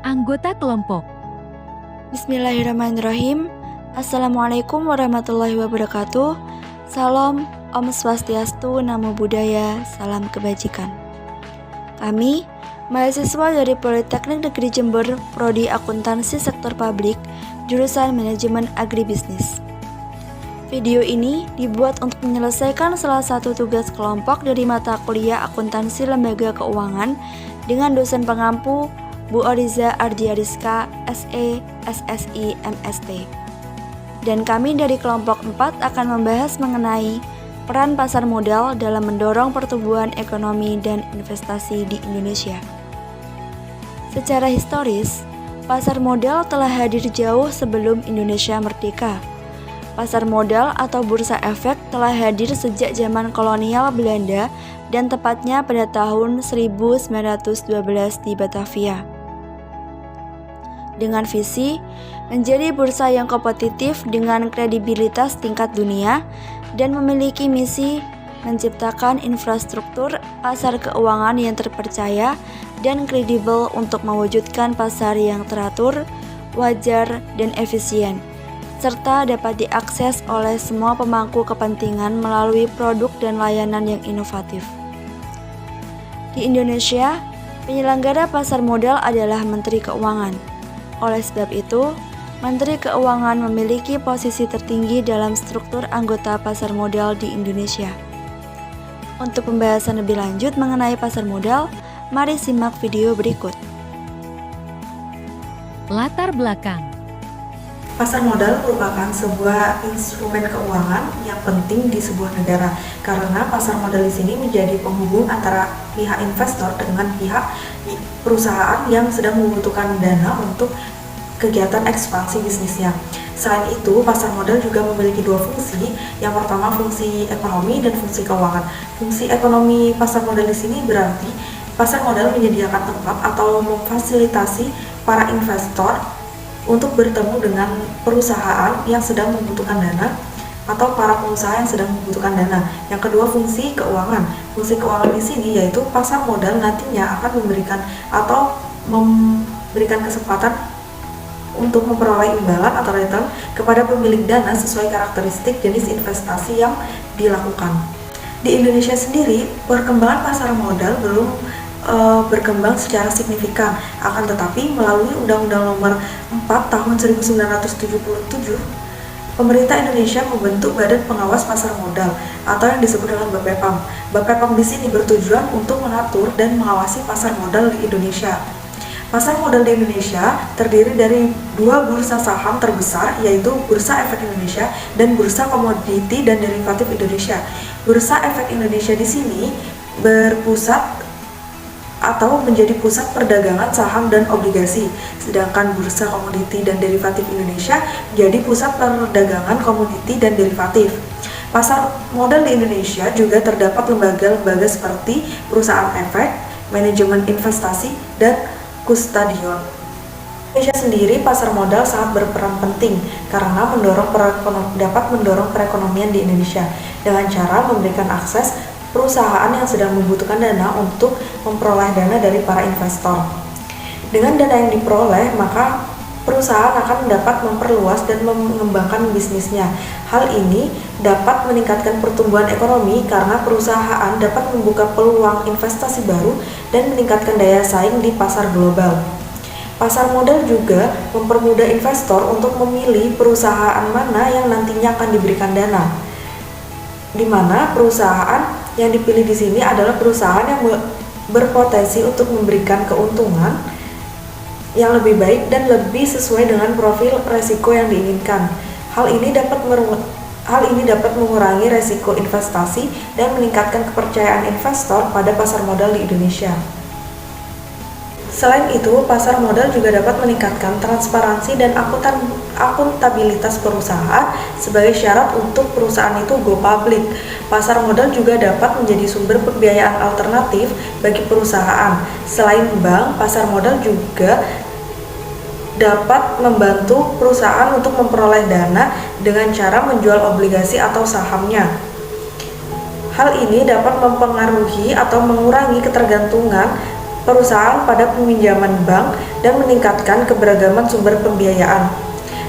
Anggota kelompok. Bismillahirrahmanirrahim. Assalamualaikum warahmatullahi wabarakatuh. Salam, Om Swastiastu, Namo Buddhaya, salam kebajikan. Kami, mahasiswa dari Politeknik Negeri Jember, Prodi Akuntansi Sektor Publik, jurusan Manajemen Agribisnis. Video ini dibuat untuk menyelesaikan salah satu tugas kelompok dari mata kuliah Akuntansi Lembaga Keuangan dengan dosen pengampu Bu Oriza Ardiariska, SE, SSI, MST. Dan kami dari kelompok 4 akan membahas mengenai peran pasar modal dalam mendorong pertumbuhan ekonomi dan investasi di Indonesia. Secara historis, pasar modal telah hadir jauh sebelum Indonesia merdeka. Pasar modal atau bursa efek telah hadir sejak zaman kolonial Belanda dan tepatnya pada tahun 1912 di Batavia. Dengan visi menjadi bursa yang kompetitif dengan kredibilitas tingkat dunia dan memiliki misi menciptakan infrastruktur pasar keuangan yang terpercaya dan kredibel untuk mewujudkan pasar yang teratur, wajar, dan efisien, serta dapat diakses oleh semua pemangku kepentingan melalui produk dan layanan yang inovatif. Di Indonesia, penyelenggara pasar modal adalah Menteri Keuangan. Oleh sebab itu, Menteri Keuangan memiliki posisi tertinggi dalam struktur anggota pasar modal di Indonesia. Untuk pembahasan lebih lanjut mengenai pasar modal, mari simak video berikut. Latar belakang. Pasar modal merupakan sebuah instrumen keuangan yang penting di sebuah negara karena pasar modal di sini menjadi penghubung antara pihak investor dengan pihak perusahaan yang sedang membutuhkan dana untuk kegiatan ekspansi bisnisnya. Selain itu, pasar modal juga memiliki dua fungsi. Yang pertama fungsi ekonomi dan fungsi keuangan. Fungsi ekonomi pasar modal di sini berarti pasar modal menyediakan tempat atau memfasilitasi para investor untuk bertemu dengan perusahaan yang sedang membutuhkan dana atau para pengusaha yang sedang membutuhkan dana. Yang kedua, fungsi keuangan. Fungsi keuangan di sini yaitu pasar modal nantinya akan memberikan kesempatan untuk memperoleh imbalan atau return kepada pemilik dana sesuai karakteristik jenis investasi yang dilakukan. Di Indonesia sendiri, perkembangan pasar modal belum berkembang secara signifikan, akan tetapi melalui Undang-Undang Nomor 4 Tahun 1977, pemerintah Indonesia membentuk Badan Pengawas Pasar Modal atau yang disebut dengan BPPAM. BPPAM di sini bertujuan untuk mengatur dan mengawasi pasar modal di Indonesia. Pasar modal di Indonesia terdiri dari dua bursa saham terbesar, yaitu Bursa Efek Indonesia dan Bursa Komoditi dan Derivatif Indonesia. Bursa Efek Indonesia di sini berpusat atau menjadi pusat perdagangan saham dan obligasi, sedangkan Bursa Komoditi dan Derivatif Indonesia menjadi pusat perdagangan komoditi dan derivatif. Pasar modal di Indonesia juga terdapat lembaga-lembaga seperti perusahaan efek, manajemen investasi, dan kustodion. Indonesia sendiri pasar modal sangat berperan penting karena dapat mendorong perekonomian di Indonesia dengan cara memberikan akses perusahaan yang sedang membutuhkan dana untuk memperoleh dana dari para investor. Dengan dana yang diperoleh, maka perusahaan akan dapat memperluas dan mengembangkan bisnisnya. Hal ini dapat meningkatkan pertumbuhan ekonomi karena perusahaan dapat membuka peluang investasi baru dan meningkatkan daya saing di pasar global. Pasar modal juga mempermudah investor untuk memilih perusahaan mana yang nantinya akan diberikan dana, di mana perusahaan yang dipilih di sini adalah perusahaan yang berpotensi untuk memberikan keuntungan yang lebih baik dan lebih sesuai dengan profil resiko yang diinginkan. Hal ini dapat mengurangi resiko investasi dan meningkatkan kepercayaan investor pada pasar modal di Indonesia. Selain itu, pasar modal juga dapat meningkatkan transparansi dan akuntabilitas perusahaan sebagai syarat untuk perusahaan itu go public. Pasar modal juga dapat menjadi sumber pembiayaan alternatif bagi perusahaan. Selain bank, pasar modal juga dapat membantu perusahaan untuk memperoleh dana dengan cara menjual obligasi atau sahamnya. Hal ini dapat mempengaruhi atau mengurangi ketergantungan perusahaan pada peminjaman bank dan meningkatkan keberagaman sumber pembiayaan.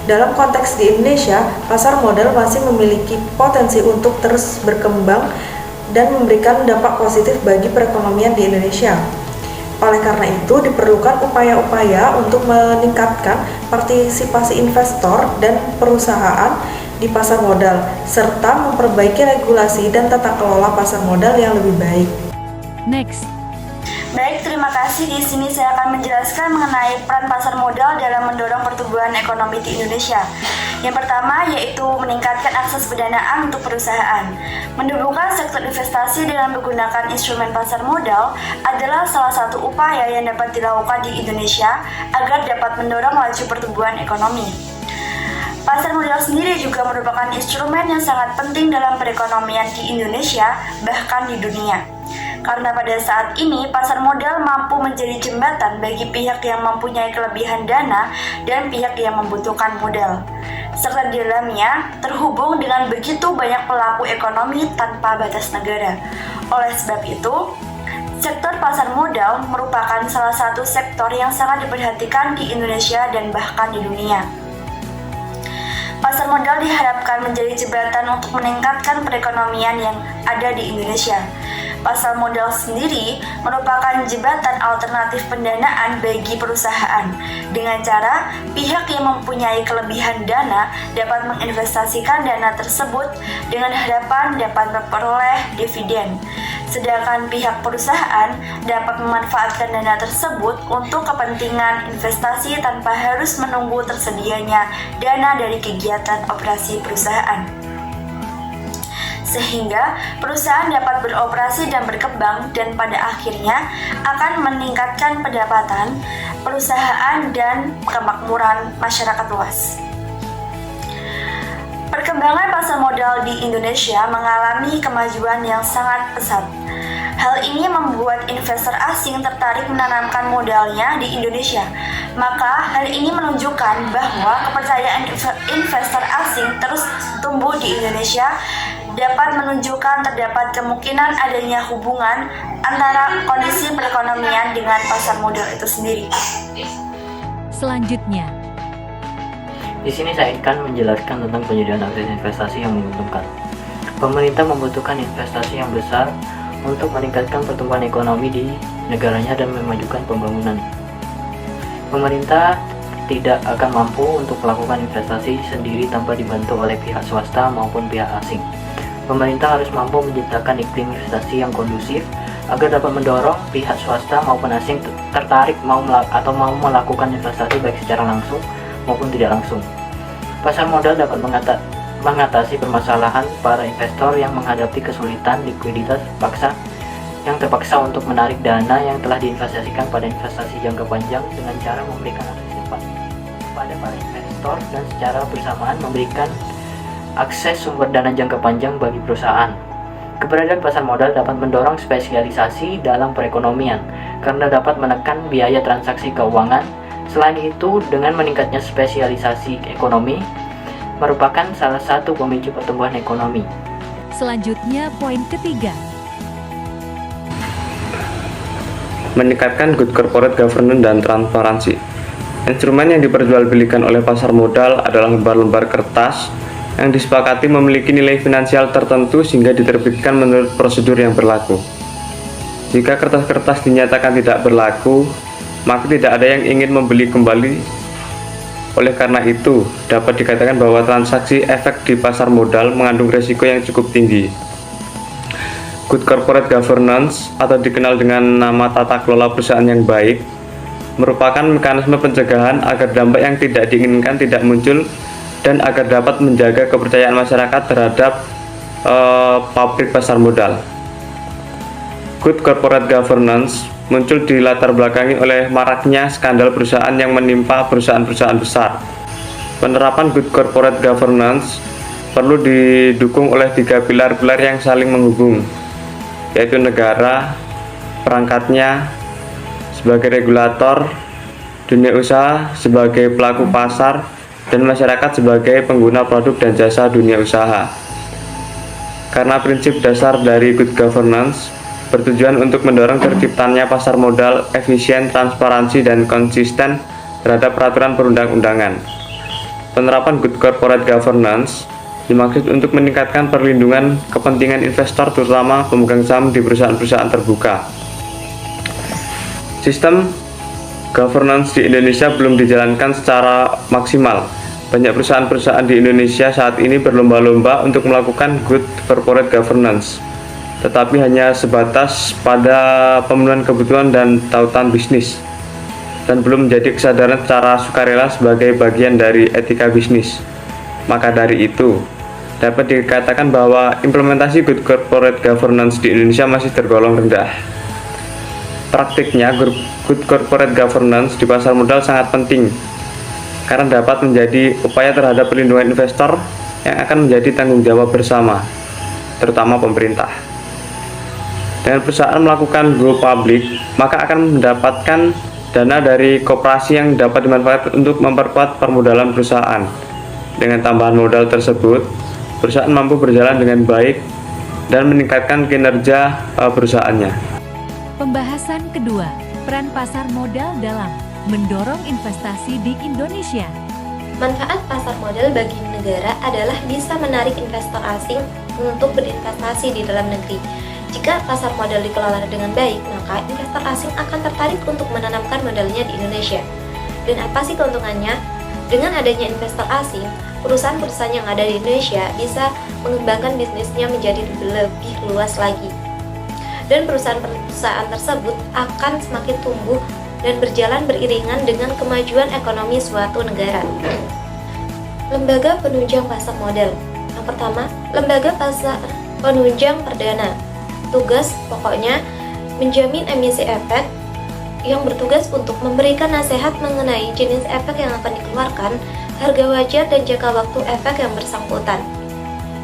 Dalam konteks di Indonesia, pasar modal masih memiliki potensi untuk terus berkembang dan memberikan dampak positif bagi perekonomian di Indonesia. Oleh karena itu, diperlukan upaya-upaya untuk meningkatkan partisipasi investor dan perusahaan di pasar modal, serta memperbaiki regulasi dan tata kelola pasar modal yang lebih baik. Next. Baik, terima kasih. Di sini saya akan menjelaskan mengenai peran pasar modal dalam mendorong pertumbuhan ekonomi di Indonesia. Yang pertama yaitu meningkatkan akses pendanaan untuk perusahaan. Mendukung sektor investasi dengan menggunakan instrumen pasar modal adalah salah satu upaya yang dapat dilakukan di Indonesia agar dapat mendorong laju pertumbuhan ekonomi. Pasar modal sendiri juga merupakan instrumen yang sangat penting dalam perekonomian di Indonesia, bahkan di dunia. Karena pada saat ini, pasar modal mampu menjadi jembatan bagi pihak yang mempunyai kelebihan dana dan pihak yang membutuhkan modal. Serta di dalamnya terhubung dengan begitu banyak pelaku ekonomi tanpa batas negara. Oleh sebab itu, sektor pasar modal merupakan salah satu sektor yang sangat diperhatikan di Indonesia dan bahkan di dunia. Pasar modal diharapkan menjadi jembatan untuk meningkatkan perekonomian yang ada di Indonesia. Pasar modal sendiri merupakan jembatan alternatif pendanaan bagi perusahaan dengan cara pihak yang mempunyai kelebihan dana dapat menginvestasikan dana tersebut dengan harapan dapat memperoleh dividen. Sedangkan pihak perusahaan dapat memanfaatkan dana tersebut untuk kepentingan investasi tanpa harus menunggu tersedianya dana dari kegiatan operasi perusahaan. Sehingga perusahaan dapat beroperasi dan berkembang dan pada akhirnya akan meningkatkan pendapatan perusahaan dan kemakmuran masyarakat luas. Perkembangan pasar modal di Indonesia mengalami kemajuan yang sangat pesat. Hal ini membuat investor asing tertarik menanamkan modalnya di Indonesia. Maka hal ini menunjukkan bahwa kepercayaan investor asing terus tumbuh di Indonesia dapat menunjukkan terdapat kemungkinan adanya hubungan antara kondisi perekonomian dengan pasar modal itu sendiri. Selanjutnya. Di sini saya akan menjelaskan tentang penyediaan akses investasi yang menguntungkan. Pemerintah membutuhkan investasi yang besar untuk meningkatkan pertumbuhan ekonomi di negaranya dan memajukan pembangunan. Pemerintah tidak akan mampu untuk melakukan investasi sendiri tanpa dibantu oleh pihak swasta maupun pihak asing. Pemerintah harus mampu menciptakan iklim investasi yang kondusif agar dapat mendorong pihak swasta maupun asing tertarik mau melakukan investasi baik secara langsung maupun tidak langsung. Pasar modal dapat mengatasi permasalahan para investor yang menghadapi kesulitan likuiditas yang terpaksa untuk menarik dana yang telah diinvestasikan pada investasi jangka panjang dengan cara memberikan akses cepat kepada para investor dan secara bersamaan memberikan akses sumber dana jangka panjang bagi perusahaan. Keberadaan pasar modal dapat mendorong spesialisasi dalam perekonomian karena dapat menekan biaya transaksi keuangan. Selain itu, dengan meningkatnya spesialisasi ekonomi merupakan salah satu pemicu pertumbuhan ekonomi. Selanjutnya, poin ketiga. Meningkatkan good corporate governance dan transparansi. Instrumen yang diperjualbelikan oleh pasar modal adalah lembar-lembar kertas yang disepakati memiliki nilai finansial tertentu sehingga diterbitkan menurut prosedur yang berlaku. Jika kertas-kertas dinyatakan tidak berlaku, maka tidak ada yang ingin membeli kembali. Oleh karena itu, dapat dikatakan bahwa transaksi efek di pasar modal mengandung risiko yang cukup tinggi. Good corporate governance atau dikenal dengan nama tata kelola perusahaan yang baik merupakan mekanisme pencegahan agar dampak yang tidak diinginkan tidak muncul dan agar dapat menjaga kepercayaan masyarakat terhadap pabrik pasar modal. Good corporate governance muncul di latar belakangi oleh maraknya skandal perusahaan yang menimpa perusahaan-perusahaan besar. Penerapan good corporate governance perlu didukung oleh 3 pilar-pilar yang saling menghubung, yaitu negara, perangkatnya sebagai regulator, dunia usaha sebagai pelaku pasar, dan masyarakat sebagai pengguna produk dan jasa dunia usaha. Karena prinsip dasar dari good governance bertujuan untuk mendorong terciptanya pasar modal efisien, transparansi, dan konsisten terhadap peraturan perundang-undangan. Penerapan Good Corporate Governance dimaksud untuk meningkatkan perlindungan kepentingan investor, terutama pemegang saham di perusahaan-perusahaan terbuka. Sistem governance di Indonesia belum dijalankan secara maksimal. Banyak perusahaan-perusahaan di Indonesia saat ini berlomba-lomba untuk melakukan good corporate governance, tetapi hanya sebatas pada pemenuhan kebutuhan dan tautan bisnis, dan belum menjadi kesadaran secara sukarela sebagai bagian dari etika bisnis. Maka dari itu, dapat dikatakan bahwa implementasi good corporate governance di Indonesia masih tergolong rendah. Praktiknya, good corporate governance di pasar modal sangat penting karena dapat menjadi upaya terhadap perlindungan investor yang akan menjadi tanggung jawab bersama, terutama pemerintah. Dengan perusahaan melakukan go public, maka akan mendapatkan dana dari koperasi yang dapat dimanfaatkan untuk memperkuat permodalan perusahaan. Dengan tambahan modal tersebut, perusahaan mampu berjalan dengan baik dan meningkatkan kinerja perusahaannya. Pembahasan kedua, peran pasar modal dalam mendorong investasi di Indonesia. Manfaat pasar modal bagi negara adalah bisa menarik investor asing untuk berinvestasi di dalam negeri. Jika pasar modal dikelola dengan baik, maka investor asing akan tertarik untuk menanamkan modalnya di Indonesia. Dan apa sih keuntungannya? Dengan adanya investor asing, perusahaan-perusahaan yang ada di Indonesia bisa mengembangkan bisnisnya menjadi lebih luas lagi. Dan perusahaan-perusahaan tersebut akan semakin tumbuh dan berjalan beriringan dengan kemajuan ekonomi suatu negara. Lembaga penunjang pasar modal. Yang pertama, lembaga pasar penunjang perdana. Tugas pokoknya menjamin emisi efek yang bertugas untuk memberikan nasihat mengenai jenis efek yang akan dikeluarkan, harga wajar, dan jangka waktu efek yang bersangkutan.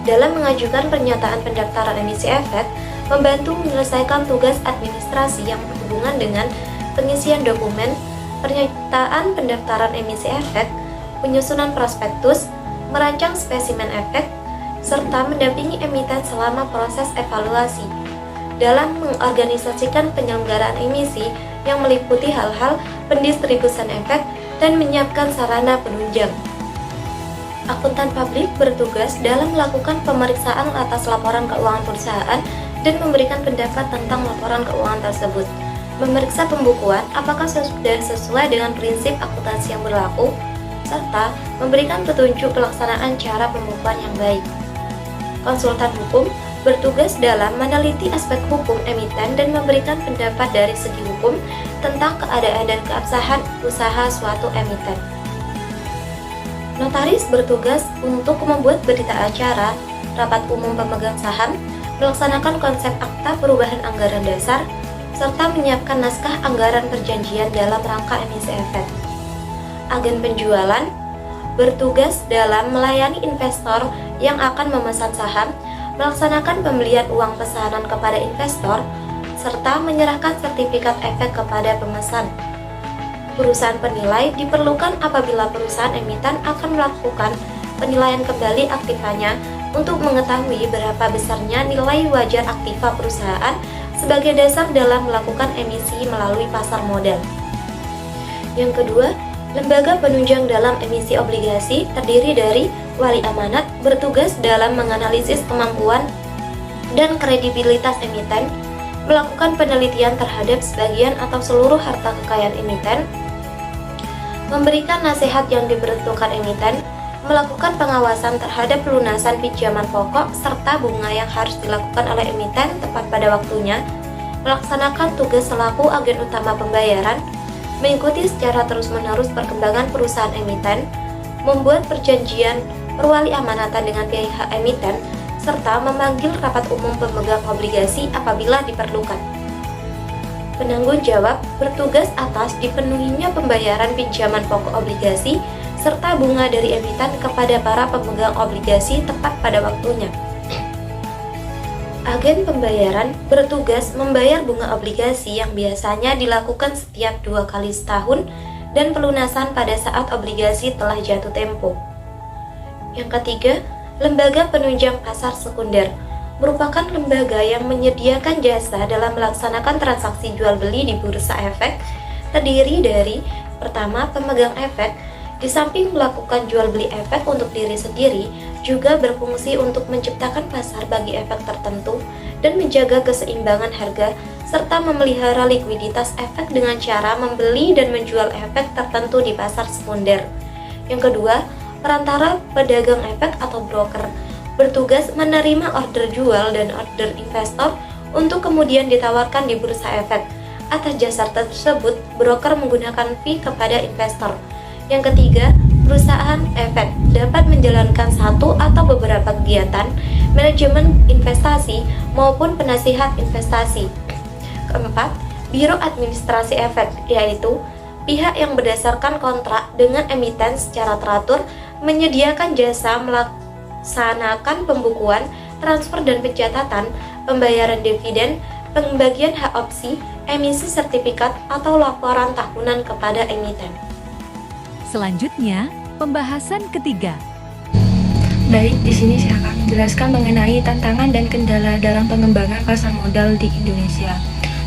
Dalam mengajukan pernyataan pendaftaran emisi efek, membantu menyelesaikan tugas administrasi yang berhubungan dengan pengisian dokumen, pernyataan pendaftaran emisi efek, penyusunan prospektus, merancang spesimen efek, serta mendampingi emiten selama proses evaluasi. Dalam mengorganisasikan penyelenggaraan emisi yang meliputi hal-hal pendistribusian efek dan menyiapkan sarana penunjang. Akuntan publik bertugas dalam melakukan pemeriksaan atas laporan keuangan perusahaan dan memberikan pendapat tentang laporan keuangan tersebut. Memeriksa pembukuan apakah sudah sesuai dengan prinsip akuntansi yang berlaku, serta memberikan petunjuk pelaksanaan cara pembukuan yang baik. Konsultan hukum bertugas dalam meneliti aspek hukum emiten dan memberikan pendapat dari segi hukum tentang keadaan dan keabsahan usaha suatu emiten. Notaris bertugas untuk membuat berita acara, rapat umum pemegang saham, melaksanakan konsep akta perubahan anggaran dasar, serta menyiapkan naskah anggaran perjanjian dalam rangka emisi efek. Agen penjualan bertugas dalam melayani investor yang akan memesan saham, melaksanakan pembelian uang pesanan kepada investor, serta menyerahkan sertifikat efek kepada pemesan. Perusahaan penilai diperlukan apabila perusahaan emiten akan melakukan penilaian kembali aktivanya untuk mengetahui berapa besarnya nilai wajar aktiva perusahaan sebagai dasar dalam melakukan emisi melalui pasar modal. Yang kedua, lembaga penunjang dalam emisi obligasi terdiri dari wali amanat bertugas dalam menganalisis kemampuan dan kredibilitas emiten, melakukan penelitian terhadap sebagian atau seluruh harta kekayaan emiten, memberikan nasihat yang diperuntukkan emiten, melakukan pengawasan terhadap pelunasan pinjaman pokok serta bunga yang harus dilakukan oleh emiten tepat pada waktunya, melaksanakan tugas selaku agen utama pembayaran, mengikuti secara terus-menerus perkembangan perusahaan emiten, membuat perjanjian perwali amanatan dengan pihak emiten, serta memanggil rapat umum pemegang obligasi apabila diperlukan. Penanggung jawab bertugas atas dipenuhinya pembayaran pinjaman pokok obligasi serta bunga dari emiten kepada para pemegang obligasi tepat pada waktunya. Agen pembayaran bertugas membayar bunga obligasi yang biasanya dilakukan setiap 2 kali setahun dan pelunasan pada saat obligasi telah jatuh tempo. Yang ketiga, lembaga penunjang pasar sekunder. merupakan lembaga yang menyediakan jasa dalam melaksanakan transaksi jual beli di bursa efek, terdiri dari pertama, pemegang efek, di samping melakukan jual beli efek untuk diri sendiri, juga berfungsi untuk menciptakan pasar bagi efek tertentu dan menjaga keseimbangan harga, serta memelihara likuiditas efek dengan cara membeli dan menjual efek tertentu di pasar sekunder. Yang kedua, perantara pedagang efek atau broker, bertugas menerima order jual dan order investor untuk kemudian ditawarkan di bursa efek. Atas jasa tersebut, broker menggunakan fee kepada investor. Yang ketiga, perusahaan efek dapat menjalankan satu atau beberapa kegiatan manajemen investasi maupun penasihat investasi. Keempat, biro administrasi efek, yaitu pihak yang berdasarkan kontrak dengan emiten secara teratur menyediakan jasa melaksanakan pembukuan, transfer dan pencatatan, pembayaran dividen, pembagian hak opsi, emisi sertifikat atau laporan tahunan kepada emiten. Selanjutnya, pembahasan ketiga. Baik, di sini saya akan menjelaskan mengenai tantangan dan kendala dalam pengembangan pasar modal di Indonesia.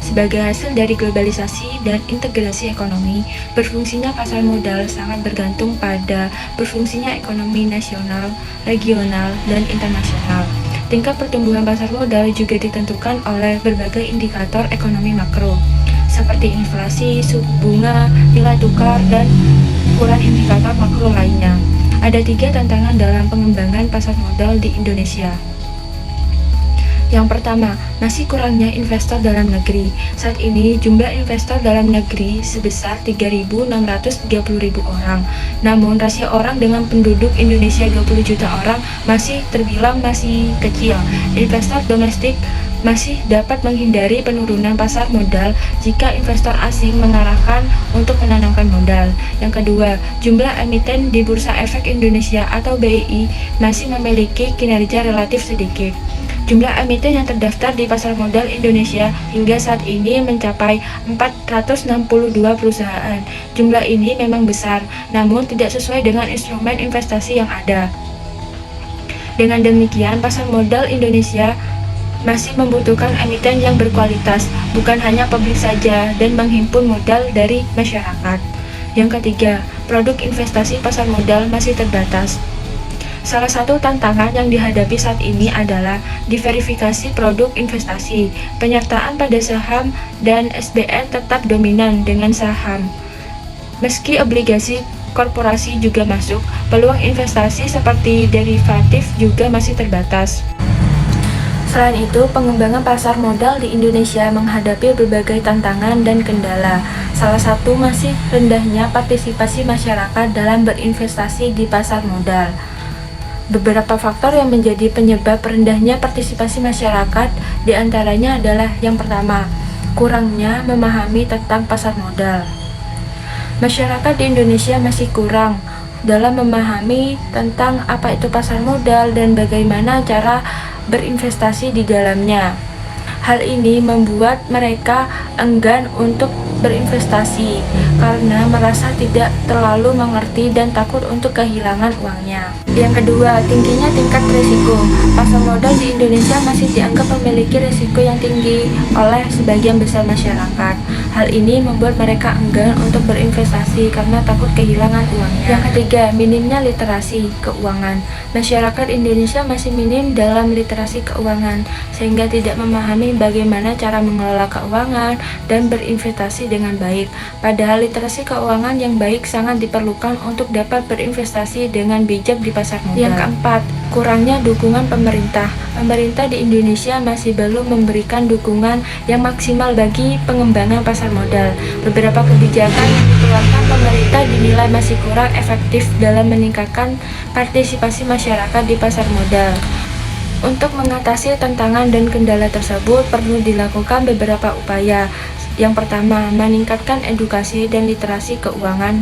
Sebagai hasil dari globalisasi dan integrasi ekonomi, berfungsinya pasar modal sangat bergantung pada berfungsinya ekonomi nasional, regional, dan internasional. Tingkat pertumbuhan pasar modal juga ditentukan oleh berbagai indikator ekonomi makro, seperti inflasi, suku bunga, nilai tukar, dan ukuran indikator makro lainnya. Ada 3 tantangan dalam pengembangan pasar modal di Indonesia. Yang pertama, masih kurangnya investor dalam negeri. Saat ini, jumlah investor dalam negeri sebesar 3.630.000 orang. Namun, rasio orang dengan penduduk Indonesia 20 juta orang masih terbilang masih kecil. Investor domestik masih dapat menghindari penurunan pasar modal jika investor asing mengarahkan untuk menanamkan modal. Yang kedua, jumlah emiten di Bursa Efek Indonesia atau BEI masih memiliki kinerja relatif sedikit. Jumlah emiten yang terdaftar di pasar modal Indonesia hingga saat ini mencapai 462 perusahaan. Jumlah ini memang besar, namun tidak sesuai dengan instrumen investasi yang ada. Dengan demikian, pasar modal Indonesia masih membutuhkan emiten yang berkualitas, bukan hanya publik saja, dan menghimpun modal dari masyarakat. Yang ketiga, produk investasi pasar modal masih terbatas. Salah satu tantangan yang dihadapi saat ini adalah diverifikasi produk investasi. Penyertaan pada saham dan SBN tetap dominan dengan saham. Meski obligasi korporasi juga masuk, peluang investasi seperti derivatif juga masih terbatas. Selain itu, pengembangan pasar modal di Indonesia menghadapi berbagai tantangan dan kendala. Salah satu masih rendahnya partisipasi masyarakat dalam berinvestasi di pasar modal. Beberapa faktor yang menjadi penyebab rendahnya partisipasi masyarakat diantaranya adalah yang pertama, kurangnya memahami tentang pasar modal. Masyarakat di Indonesia masih kurang dalam memahami tentang apa itu pasar modal dan bagaimana cara berinvestasi di dalamnya. Hal ini membuat mereka enggan untuk berinvestasi karena merasa tidak terlalu mengerti dan takut untuk kehilangan uangnya. Yang kedua, tingginya tingkat risiko. Pasar modal di Indonesia masih dianggap memiliki risiko yang tinggi oleh sebagian besar masyarakat. Hal ini membuat mereka enggan untuk berinvestasi karena takut kehilangan uangnya. Yang ketiga, minimnya literasi keuangan. Masyarakat Indonesia masih minim dalam literasi keuangan, sehingga tidak memahami bagaimana cara mengelola keuangan dan berinvestasi dengan baik. Padahal literasi keuangan yang baik sangat diperlukan untuk dapat berinvestasi dengan bijak di pasar modal. Yang keempat, kurangnya dukungan pemerintah. Pemerintah di Indonesia masih belum memberikan dukungan yang maksimal bagi pengembangan pasar modal. Beberapa kebijakan yang dikeluarkan pemerintah dinilai masih kurang efektif dalam meningkatkan partisipasi masyarakat di pasar modal. Untuk mengatasi tantangan dan kendala tersebut perlu dilakukan beberapa upaya. Yang pertama, meningkatkan edukasi dan literasi keuangan.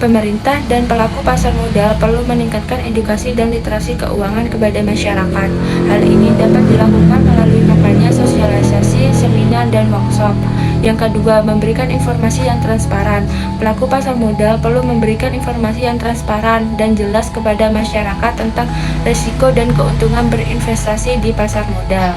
Pemerintah dan pelaku pasar modal perlu meningkatkan edukasi dan literasi keuangan kepada masyarakat. Hal ini dapat dilakukan melalui kampanye sosial sosialisasi, seminar, dan workshop. Yang kedua, memberikan informasi yang transparan. Pelaku pasar modal perlu memberikan informasi yang transparan dan jelas kepada masyarakat tentang risiko dan keuntungan berinvestasi di pasar modal.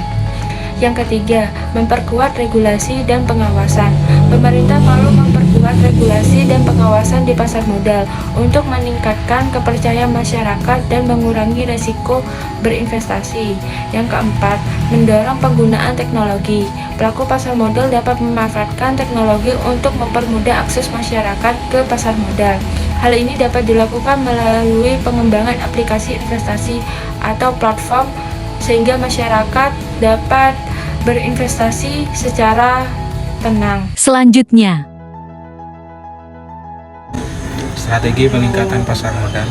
Yang ketiga, memperkuat regulasi dan pengawasan. Pemerintah perlu memperkuat regulasi dan pengawasan di pasar modal untuk meningkatkan kepercayaan masyarakat dan mengurangi risiko berinvestasi. Yang keempat, mendorong penggunaan teknologi. Pelaku pasar modal dapat memanfaatkan teknologi untuk mempermudah akses masyarakat ke pasar modal. Hal ini dapat dilakukan melalui pengembangan aplikasi investasi atau platform sehingga masyarakat dapat berinvestasi secara tenang. Selanjutnya, Strategi peningkatan pasar modal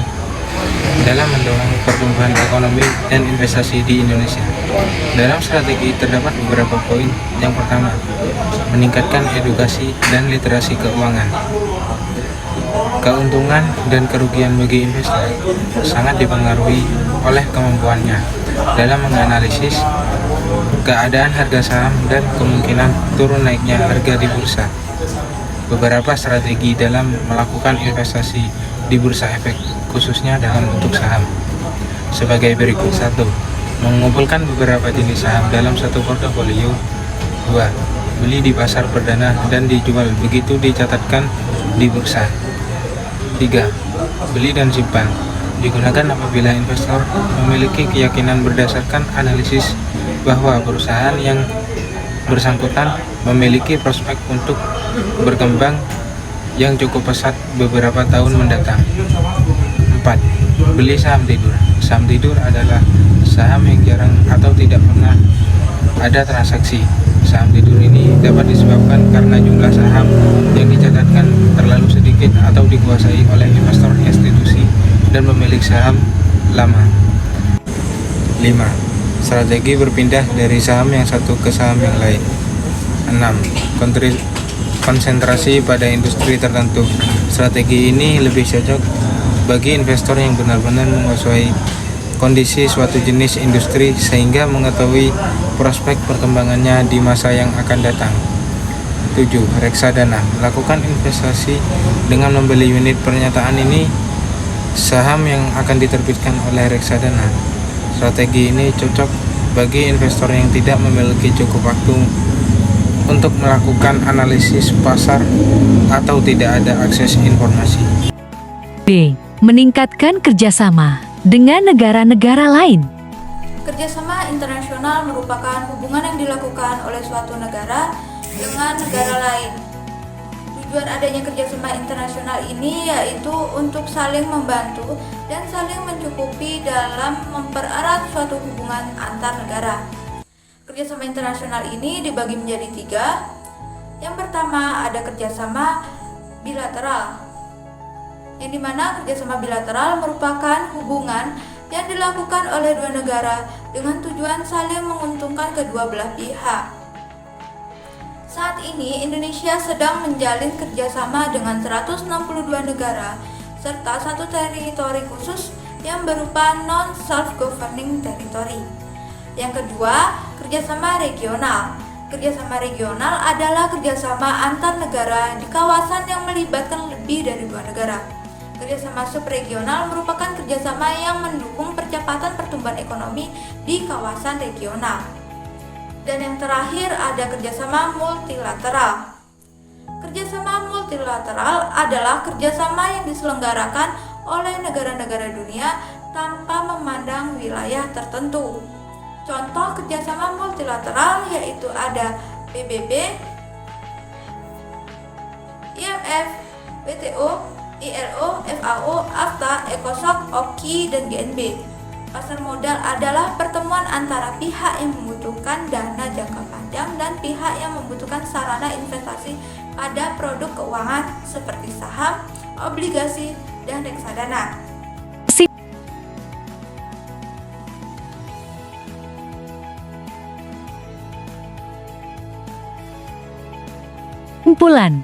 dalam mendorong pertumbuhan ekonomi dan investasi di Indonesia. Dalam strategi terdapat beberapa poin. Yang pertama, meningkatkan edukasi dan literasi keuangan. Keuntungan dan kerugian bagi investor sangat dipengaruhi oleh kemampuannya dalam menganalisis keadaan harga saham dan kemungkinan turun naiknya harga di bursa. Beberapa strategi dalam melakukan investasi di bursa efek, khususnya dalam bentuk saham, sebagai berikut. 1. Mengumpulkan beberapa jenis saham dalam satu portofolio. 2. Beli di pasar perdana dan dijual begitu dicatatkan di bursa. 3. Beli dan simpan. Digunakan apabila investor memiliki keyakinan berdasarkan analisis bahwa perusahaan yang bersangkutan memiliki prospek untuk berkembang yang cukup pesat beberapa tahun mendatang. 4. Beli saham tidur. Saham tidur adalah saham yang jarang atau tidak pernah ada transaksi. Saham tidur ini dapat disebabkan karena jumlah saham yang dicatatkan terlalu sedikit atau dikuasai oleh investor institusi dan pemilik saham lama. 5. Strategi berpindah dari saham yang satu ke saham yang lain. 6. Konsentrasi pada industri tertentu. Strategi ini lebih cocok bagi investor yang benar-benar menguasai kondisi suatu jenis industri sehingga mengetahui prospek perkembangannya di masa yang akan datang. 7. Reksadana. Melakukan investasi dengan membeli unit pernyataan ini saham yang akan diterbitkan oleh reksadana. Strategi ini cocok bagi investor yang tidak memiliki cukup waktu untuk melakukan analisis pasar atau tidak ada akses informasi. B. Meningkatkan kerjasama dengan negara-negara lain. Kerjasama internasional merupakan hubungan yang dilakukan oleh suatu negara dengan negara lain. Tujuan adanya kerjasama internasional ini yaitu untuk saling membantu dan saling mencukupi dalam mempererat suatu hubungan antar negara. Kerjasama internasional ini dibagi menjadi 3. Yang pertama ada kerjasama bilateral, yang dimana kerjasama bilateral merupakan hubungan yang dilakukan oleh dua negara dengan tujuan saling menguntungkan kedua belah pihak. Saat ini Indonesia sedang menjalin kerjasama dengan 162 negara serta satu teritori khusus yang berupa non-self-governing territory. Yang kedua, kerjasama regional. Kerjasama regional adalah kerjasama antar negara di kawasan yang melibatkan lebih dari 2 negara. Kerjasama subregional merupakan kerjasama yang mendukung percepatan pertumbuhan ekonomi di kawasan regional. Dan yang terakhir ada kerjasama multilateral. Kerjasama multilateral adalah kerjasama yang diselenggarakan oleh negara-negara dunia tanpa memandang wilayah tertentu. Contoh kerjasama multilateral yaitu ada PBB, IMF, WTO, ILO, FAO, AFTA, ECOSOC, OKI, dan GNB. Pasar modal adalah pertemuan antara pihak yang membutuhkan dana jangka panjang dan pihak yang membutuhkan sarana investasi pada produk keuangan seperti saham, obligasi, dan reksadana. Kumpulan.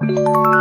Assalamualaikum.